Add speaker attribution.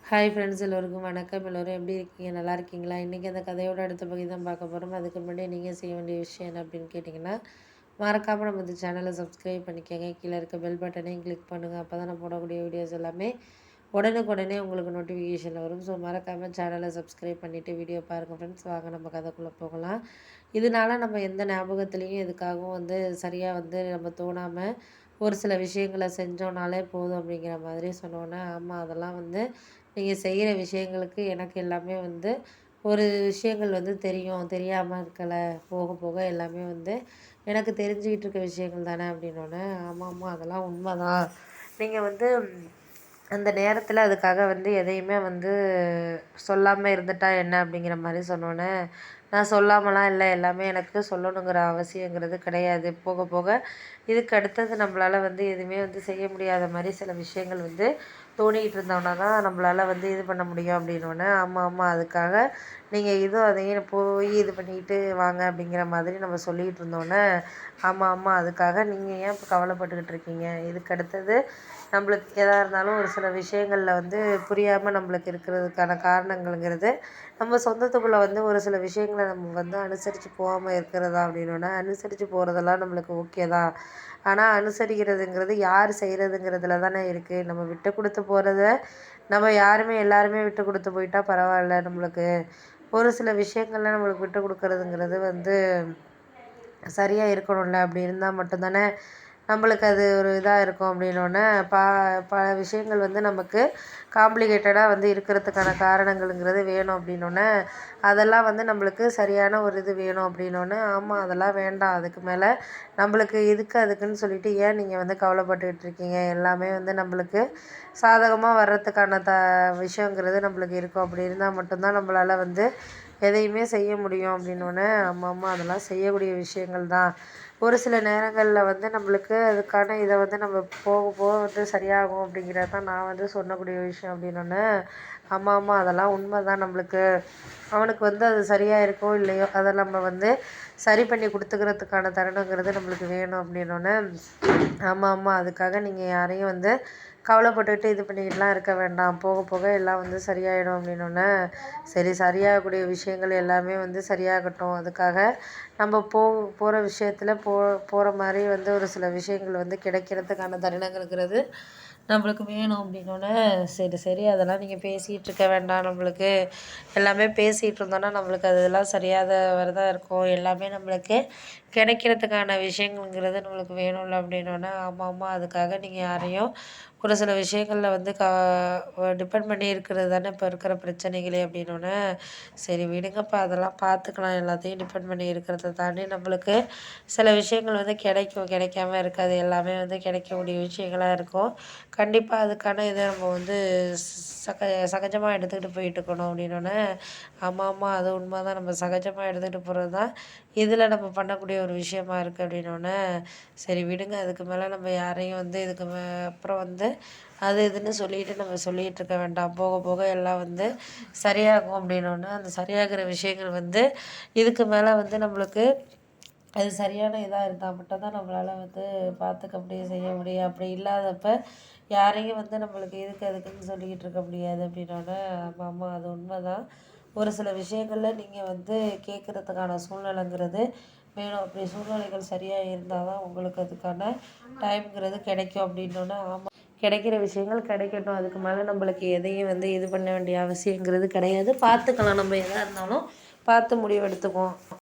Speaker 1: Hi friends, எல்லோருக்கும் வணக்கம். எல்லோரும் எப்படி இருக்கீங்க? நல்லா இருக்கீங்களா? இன்றைக்கி அந்த கதையோட அடுத்த பகுதி தான் பார்க்க போகிறோம். அதுக்கு முன்னாடி நீங்கள் செய்ய வேண்டிய விஷயம் என்ன அப்படின்னு கேட்டிங்கன்னா, மறக்காமல் நம்ம இந்த சேனலை சப்ஸ்கிரைப் பண்ணிக்கோங்க. கீழே இருக்க பெல் பட்டனையும் கிளிக் பண்ணுங்கள். அப்போ தான் நான் போடக்கூடிய வீடியோஸ் எல்லாமே உடனுக்குடனே உங்களுக்கு நோட்டிஃபிகேஷன் வரும். ஸோ மறக்காமல் சேனலை சப்ஸ்கிரைப் பண்ணிவிட்டு வீடியோ பாருங்கள் ஃப்ரெண்ட்ஸ். வாங்க நம்ம கதைக்குள்ளே போகலாம். இதனால் நம்ம எந்த ஞாபகத்துலேயும் எதுக்காகவும் சரியாக நம்ம தோணாமல் ஒரு சில விஷயங்களை செஞ்சோன்னாலே போதும் அப்படிங்கிற மாதிரி சொன்னோன்னே, ஆமாம் அதெல்லாம் நீங்கள் செய்கிற விஷயங்களுக்கு எனக்கு எல்லாமே ஒரு விஷயங்கள் தெரியும். தெரியாமல் இருக்கலை. போக போக எல்லாமே எனக்கு தெரிஞ்சுக்கிட்டு இருக்க விஷயங்கள் தானே அப்படின்னோடனே, ஆமாம்மா அதெல்லாம் உண்மைதான். நீங்கள் அந்த நேரத்தில் அதுக்காக எதையுமே சொல்லாமல் இருந்துட்டா என்ன அப்படிங்கிற மாதிரி சொன்னோன்னே, நான் சொல்லாமலாம் இல்லை. எல்லாமே எனக்கு சொல்லணுங்கிற அவசியங்கிறது கிடையாது. போக போக இதுக்கு அடுத்தது நம்மளால் எதுவுமே செய்ய முடியாத மாதிரி சில விஷயங்கள் தோணிக்கிட்டு இருந்தோன்னா தான் நம்மளால் இது பண்ண முடியும் அப்படின்னோடனே, ஆமாம் ஆமாம் அதுக்காக நீங்கள் இதுவும் அதையும் போய் இது பண்ணிக்கிட்டு வாங்க அப்படிங்கிற மாதிரி நம்ம சொல்லிகிட்டு இருந்தோன்னே, ஆமாம் ஆமாம் அதுக்காக நீங்கள் ஏன் இப்போ கவலைப்பட்டுக்கிட்டு இருக்கீங்க? இதுக்கு அடுத்தது நம்மளுக்கு எதாக இருந்தாலும் ஒரு சில விஷயங்களில் புரியாமல் நம்மளுக்கு இருக்கிறதுக்கான காரணங்கள்ங்கிறது நம்ம சொந்தத்துக்குள்ளே ஒரு சில விஷயங்களை நம்ம அனுசரித்து போகாமல் இருக்கிறதா அப்படின்னோடனே, அனுசரித்து போகிறதெல்லாம் நம்மளுக்கு ஓகே தான். ஆனால் அனுசரிக்கிறதுங்கிறது யார் செய்கிறதுங்கிறதுல தானே இருக்குது. நம்ம விட்டு கொடுத்து போகிறத நம்ம எல்லாருமே விட்டு கொடுத்து போயிட்டா பரவாயில்ல. நம்மளுக்கு ஒரு சில விஷயங்கள்ல நம்மளுக்கு விட்டு கொடுக்குறதுங்கிறது சரியாக இருக்கணும்ல. அப்படி இருந்தால் மட்டும்தானே நம்மளுக்கு அது ஒரு இதாக இருக்கும் அப்படின்னோடனே, பல விஷயங்கள் நமக்கு காம்ப்ளிகேட்டடாக இருக்கிறதுக்கான காரணங்கள்ங்கிறது வேணும் அப்படின்னோடனே, அதெல்லாம் நம்மளுக்கு சரியான ஒரு இது வேணும் அப்படின்னோடனே, ஆமாம் அதெல்லாம் வேண்டாம். அதுக்கு மேலே நம்மளுக்கு இதுக்கு அதுக்குன்னு சொல்லிட்டு ஏன் நீங்கள் கவலைப்பட்டுக்கிட்டு இருக்கீங்க? எல்லாமே நம்மளுக்கு சாதகமாக வர்றதுக்கான விஷயங்கிறது நம்மளுக்கு இருக்கும். அப்படி இருந்தால் மட்டும்தான் நம்மளால் எதையுமே செய்ய முடியும் அப்படின்னோடனே, ஆமாம் அதெல்லாம் செய்யக்கூடிய விஷயங்கள் தான். ஒரு சில நேரங்களில் நம்மளுக்கு அதுக்கான இதை நம்ம போக போக சரியாகும் அப்படிங்கிறது தான் நான் சொல்லக்கூடிய விஷயம் அப்படின்னோடனே, ஆமாம் ஆமாம் அதெல்லாம் உண்மை தான். நம்மளுக்கு அவனுக்கு அது சரியாக இருக்கோ இல்லையோ அதை நம்ம சரி பண்ணி கொடுத்துக்கிறதுக்கான தருணங்கிறது நம்மளுக்கு வேணும் அப்படின்னோடனே, ஆமாம் ஆமாம் அதுக்காக நீங்கள் யாரையும் கவலைப்பட்டுக்கிட்டு இது பண்ணிக்கிட்டுலாம் இருக்க வேண்டாம். போக போக எல்லாம் சரியாயிடும் அப்படின்னோடனே, சரி சரியாகக்கூடிய விஷயங்கள் எல்லாமே சரியாகட்டும். அதுக்காக நம்ம போகிற விஷயத்தில் போகிற மாதிரி ஒரு சில விஷயங்கள் கிடைக்கிறதுக்கான தருணங்கள்ங்கிறது நம்மளுக்கு வேணும் அப்படின்னோடனே, சரி சரி அதெல்லாம் நீங்கள் பேசிகிட்டு இருக்க வேண்டாம். நம்மளுக்கு எல்லாமே பேசிகிட்டு இருந்தோன்னா நம்மளுக்கு அதெல்லாம் சரியாக வரதான் இருக்கும். எல்லாமே நம்மளுக்கு கிடைக்கிறதுக்கான விஷயங்கள்ங்கிறது நம்மளுக்கு வேணும்ல அப்படின்னோடனே, ஆமாம் ஆமாம் அதுக்காக நீங்கள் யாரையும் ஒரு சில விஷயங்களில் டிபெண்ட் பண்ணி இருக்கிறது தானே இப்போ இருக்கிற பிரச்சனைகளே அப்படின்னோடனே, சரி விடுங்கப்பா அதெல்லாம் பார்த்துக்கலாம். எல்லாத்தையும் டிபெண்ட் பண்ணி இருக்கிறத தாண்டி நம்மளுக்கு சில விஷயங்கள் கிடைக்கும். கிடைக்காம இருக்காது. எல்லாமே கிடைக்கக்கூடிய விஷயங்களாக இருக்கும். கண்டிப்பாக அதுக்கான இதை நம்ம சகஜமாக எடுத்துக்கிட்டு போயிட்டுருக்கணும் அப்படின்னோடனே, ஆமாம் ஆமாம் அது உண்மை தான். நம்ம சகஜமாக எடுத்துக்கிட்டு போகிறது தான் இதில் நம்ம பண்ணக்கூடிய ஒரு விஷயமா இருக்குது அப்படின்னோடனே, சரி விடுங்க. அதுக்கு மேலே நம்ம யாரையும் இதுக்கு அப்புறம் அது இதுன்னு சொல்லிட்டு நம்ம சொல்லிகிட்டு இருக்க வேண்டாம். போக போக எல்லாம் சரியாகும் அப்படின்னோடனே, அந்த சரியாகிற விஷயங்கள் இதுக்கு மேலே நம்மளுக்கு அது சரியான இதாக இருந்தால் மட்டும் தான் நம்மளால் பார்த்துக்க முடியும், செய்ய முடியும். அப்படி இல்லாதப்ப யாரையும் நம்மளுக்கு இதுக்கு அதுக்குன்னு சொல்லிக்கிட்டு இருக்க முடியாது அப்படின்னோடனே, ஆமாம் ஆமாம் அது உண்மை தான். ஒரு சில விஷயங்களில் நீங்கள் கேட்குறதுக்கான சூழ்நிலைங்கிறது வேணும். அப்படி சூழ்நிலைகள் சரியாக இருந்தால் தான் உங்களுக்கு அதுக்கான டைம்ங்கிறது கிடைக்கும் அப்படின்னோடனே, ஆமாம் கிடைக்கிற விஷயங்கள் கிடைக்கட்டும். அதுக்கு மேலே நம்மளுக்கு எதையும் இது பண்ண வேண்டிய அவசியங்கிறது கிடையாது. பார்த்துக்கலாம். நம்ம எதாக இருந்தாலும் பார்த்து முடிவெடுத்துக்குவோம்.